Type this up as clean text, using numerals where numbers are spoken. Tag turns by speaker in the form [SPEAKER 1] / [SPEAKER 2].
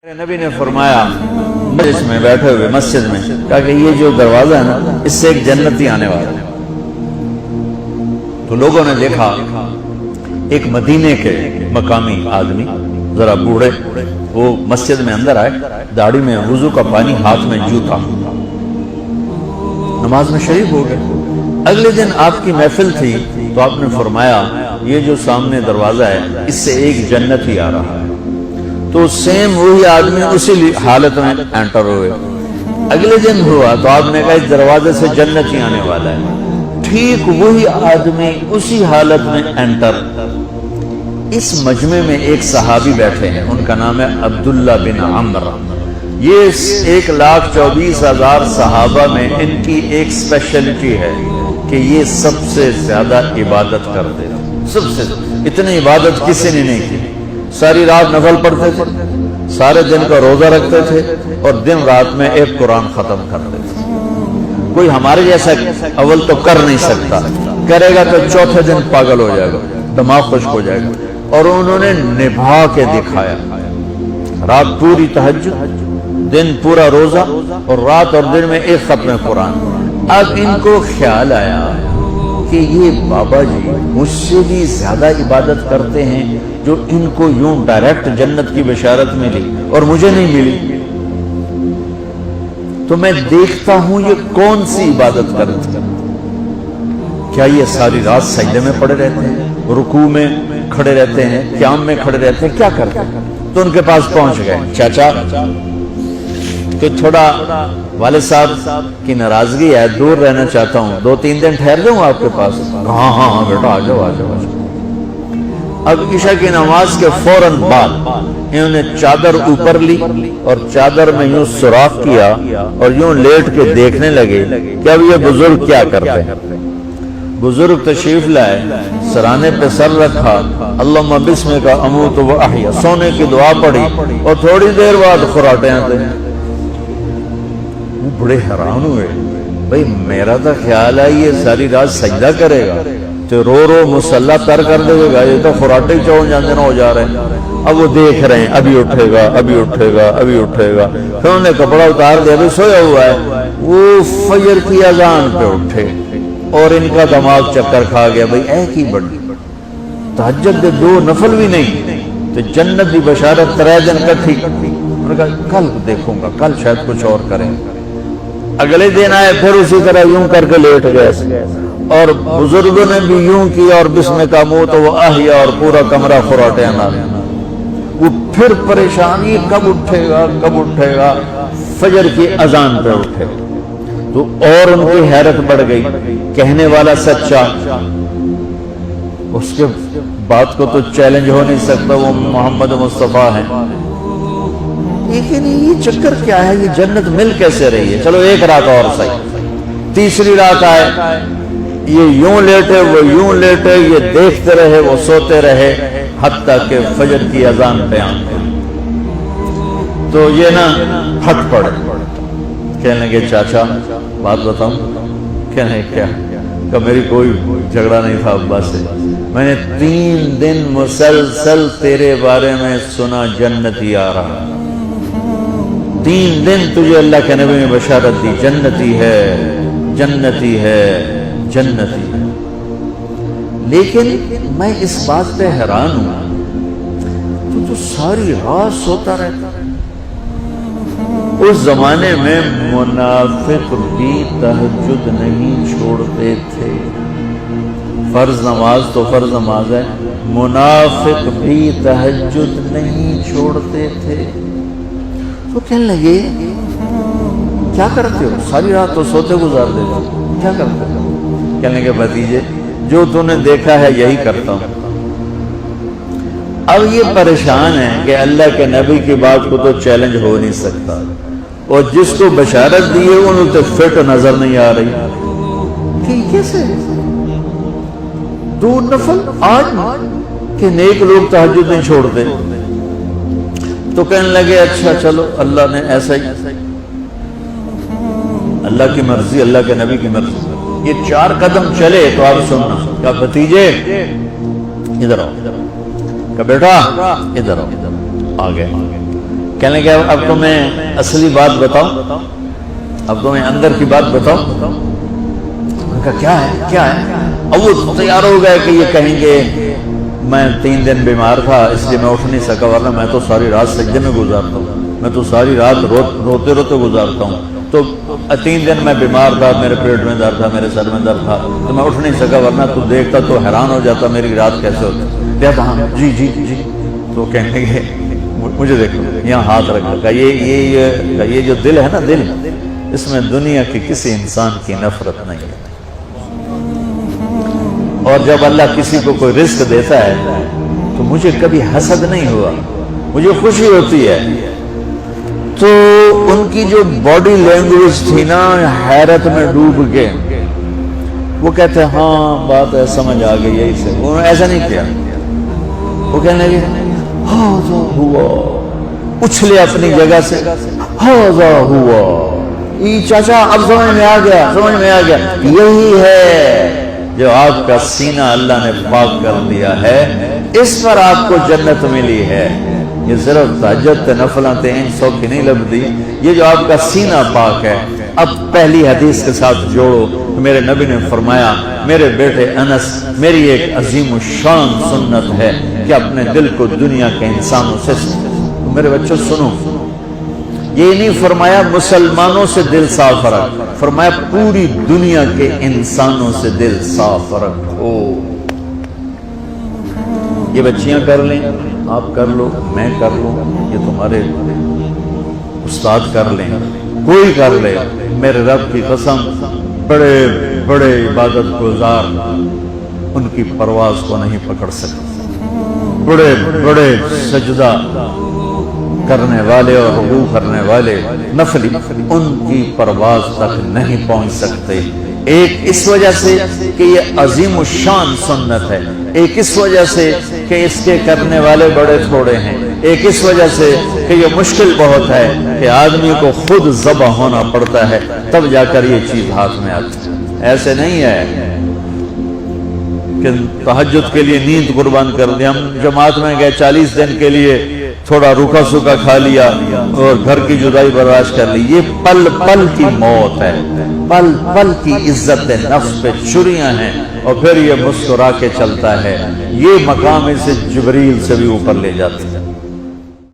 [SPEAKER 1] نبی نے فرمایا مجلس میں بیٹھے ہوئے مسجد میں کہا کہ یہ جو دروازہ ہے نا اس سے ایک جنتی آنے والا ہے۔ تو لوگوں نے دیکھا ایک مدینے کے مقامی آدمی ذرا بوڑھے وہ مسجد میں اندر آئے، داڑھی میں وضو کا پانی، ہاتھ میں جوتا، نماز میں شریک ہو گئے۔ اگلے دن آپ کی محفل تھی تو آپ نے فرمایا یہ جو سامنے دروازہ ہے اس سے ایک جنتی آ رہا ہے۔ تو سیم وہی آدمی اسی حالت میں انٹر ہوئے۔ اگلے دن ہوا تو آپ نے کہا اس دروازے سے جنتی آنے والا ہے، ٹھیک وہی آدمی اسی حالت میں انٹر۔ اس مجمع میں ایک صحابی بیٹھے ہیں، ان کا نام ہے عبداللہ بن عمر۔ یہ 1,24,000 صحابہ میں ان کی ایک اسپیشلٹی ہے کہ یہ سب سے زیادہ عبادت کرتے ہیں، سب سے اتنی عبادت کسی نے نہیں کی۔ ساری رات نفل پڑھتے تھے، سارے دن کا روزہ رکھتے تھے اور دن رات میں ایک قرآن ختم کرتے تھے۔ کوئی ہمارے جیسا اول تو کر نہیں سکتا، کرے گا تو چوتھے دن پاگل ہو جائے گا، دماغ خشک ہو جائے گا۔ اور انہوں نے نبھا کے دکھایا، رات پوری تہجد، دن پورا روزہ، اور رات اور دن میں ایک ختم قرآن۔ اب ان کو خیال آیا کہ یہ بابا جی مجھ سے بھی زیادہ عبادت کرتے ہیں جو ان کو یوں ڈائریکٹ جنت کی بشارت ملی اور مجھے نہیں ملی، تو میں دیکھتا ہوں یہ کون سی عبادت کرتے ہیں۔ کیا یہ ساری رات سجدے میں پڑے رہتے ہیں، رکوع میں کھڑے رہتے ہیں، قیام میں کھڑے رہتے ہیں، کیا کرتے ہیں؟ تو ان کے پاس پہنچ گئے، چاچا کہ تھوڑا والد صاحب کی ناراضگی ہے، دور رہنا چاہتا ہوں، 2-3 دن ٹھہر جاؤں آپ کے پاس؟ ہاں ہاں ہاں بیٹا آ جاؤ آ جاؤ آ جاؤ۔ اب عشاء کی نماز کے فوراً بعد انہوں نے چادر اوپر لی اور چادر میں یوں سوراخ کیا اور یوں لیٹ کے دیکھنے لگے کہ اب یہ بزرگ کیا کرتے ہیں۔ بزرگ تشریف لائے، سرانے پہ سر رکھا، اللہم بسمک اموت و احیا، سونے کی دعا پڑھی اور تھوڑی دیر بعد خراٹے آتے ہیں۔ وہ بڑے حیران ہوئے، بھئی میرا تو خیال ہے یہ ساری رات سجدہ کرے گا تو رو رو مسلح تر کر دے گا، یہ تو خراٹے چون جانے نہ ہو جا رہے ہیں۔ اب وہ دیکھ رہے ہیں ابھی اٹھے گا ابھی اٹھے گا ابھی اٹھے گا، پھر انہوں نے کپڑا اتار دیا، ابھی سویا ہوا ہے۔ وہ فجر کی اذان پہ اٹھے اور ان کا دماغ چکر کھا گیا، بھئی اے کی بڑی تہجد دے 2 نفل بھی نہیں تو جنت دی بشارت 3 دن کٹھی۔ انہوں نے کہا کل دیکھوں گا، کل شاید کچھ اور کریں۔ اگلے دن آئے پھر اسی طرح یوں کر کے لیٹ گئے اور بزرگوں نے بھی یوں کیا اور بسمک اموت و احیا اور پورا کمرہ خراٹے آنا۔ وہ پھر پریشانی کب اٹھے گا کب اٹھے گا، فجر کی اذان پہ اٹھے تو اور ان کی حیرت بڑھ گئی، کہنے والا سچا، اس کے بات کو تو چیلنج ہو نہیں سکتا، وہ محمد مصطفیٰ ہیں، لیکن یہ چکر کیا ہے، یہ جنت مل کیسے رہی ہے؟ چلو ایک رات اور صحیح۔ تیسری رات آئے، یہ یوں لیٹے وہ یوں لیٹے، یہ دیکھتے رہے وہ سوتے رہے، حتیٰ کہ فجر کی اذان پہ آئے تو یہ نا ہٹ پڑے، کہنے لگے چاچا بات بتاؤں؟ کہنے کیا؟ کہ میری کوئی جھگڑا نہیں تھا ابا سے، میں نے 3 دن مسلسل تیرے بارے میں سنا جنتی آ رہا، 3 دن تجھے اللہ کے نبی نے بشارت دی جنتی ہے جنتی ہے جنتی ہے، لیکن میں اس بات پہ حیران ہوں تو ساری رات سوتا رہتا۔ اس زمانے میں منافق بھی تہجد نہیں چھوڑتے تھے، فرض نماز تو فرض نماز ہے، منافق بھی تہجد نہیں چھوڑتے تھے۔ تو کہنے لگے کیا کرتے ہو؟ ساری رات تو سوتے گزار دیتے، کیا کرتے ہو؟ کہنے لگے بھتیجے جو تو نے دیکھا ہے یہی کرتا ہوں۔ اب یہ پریشان ہے کہ اللہ کے نبی کی بات کو تو چیلنج ہو نہیں سکتا، اور جس کو بشارت دی ہے انہوں تو فٹ نظر نہیں آ رہی کہ کیسے 2 نفل آج کہ نیک لوگ تہجد نہیں چھوڑتے۔ تو کہنے لگے اچھا چلو اللہ نے ایسا ہی، اللہ کی مرضی، اللہ کے نبی کی مرضی۔ یہ 4 قدم چلے تو آپ سننا، کہا بھتیجے ادھر آؤ، کہا بیٹا ادھر آؤ، آگے کہنے لگے اب تمہیں اصلی بات بتاؤ، اب تمہیں اندر کی بات بتاؤ۔ انہوں نے کہا کیا ہے کیا ہے؟ اب وہ تیار ہو گئے کہ یہ کہیں گے میں 3 دن بیمار تھا اس لیے میں اٹھ نہیں سکا، ورنہ میں تو ساری رات سجدے میں گزارتا ہوں، میں تو ساری رات روتے روتے گزارتا ہوں، تو 3 دن میں بیمار تھا، میرے پیٹ میں درد تھا، میرے سر میں درد تھا، تو میں اٹھ نہیں سکا، ورنہ تو دیکھتا تو حیران ہو جاتا میری رات کیسے ہوتی۔ کہتا ہاں جی جی جی۔ تو کہنے لگے مجھے دیکھو یہاں ہاتھ رکھ رکھا، یہ جو دل ہے نا، دل اس میں دنیا کی کسی انسان کی نفرت نہیں ہے، اور جب اللہ کسی کو کوئی رزق دیتا ہے تو مجھے کبھی حسد نہیں ہوا، مجھے خوشی ہوتی ہے۔ تو ان کی جو باڈی لینگویج تھی نا، حیرت میں ڈوب کے وہ کہتے ہیں ہاں بات ہے سمجھ آ گئی، یہی سے انہوں نے ایسا نہیں کیا، وہ کہنے لگے ہاذا ہوا، اچھلے اپنی جگہ سے، ہاذا ہوا، یہ چاچا اب سمجھ میں آ گیا، سمجھ میں آ گیا، یہی ہے جو آپ کا سینہ اللہ نے پاک کر دیا ہے، اس پر آپ کو جنت ملی ہے۔ یہ صرف تہجد نفلاں ان سوکھی نہیں لبدی، یہ جو آپ کا سینہ پاک ہے۔ اب پہلی حدیث کے ساتھ جوڑو، میرے نبی نے فرمایا میرے بیٹے انس، میری ایک عظیم الشان سنت ہے کہ اپنے دل کو دنیا کے انسانوں سے، میرے بچوں سنو، یہ نہیں فرمایا مسلمانوں سے دل صاف رکھ، فرمایا پوری دنیا کے انسانوں سے دل صاف رکھو۔ یہ بچیاں کر لیں، آپ کر لو، میں کر لوں، یہ تمہارے استاد کر لیں، کوئی کر لے، میرے رب کی قسم بڑے بڑے عبادت گزار ان کی پرواز کو نہیں پکڑ سکتے، بڑے بڑے سجدہ کرنے والے اور رکوع کرنے والے نفلی ان کی پرواز تک نہیں پہنچ سکتے۔ ایک اس وجہ سے کہ یہ عظیم الشان سنت ہے، ایک اس وجہ سے کہ اس کے کرنے والے بڑے تھوڑے ہیں، ایک اس وجہ سے کہ یہ مشکل بہت ہے کہ آدمی کو خود ذبح ہونا پڑتا ہے تب جا کر یہ چیز ہاتھ میں آتی ہے۔ ایسے نہیں ہے کہ تہجد کے لیے نیند قربان کر دی، ہم جماعت میں گئے 40 دن کے لیے تھوڑا روکھا سوکھا کھا لیا اور گھر کی جدائی برداشت کر لی، یہ پل پل کی موت ہے، پل پل کی عزت نفس پہ چھریاں ہیں، اور پھر یہ مسکرا کے چلتا ہے، یہ مقام اسے جبریل سے بھی اوپر لے جاتا ہے۔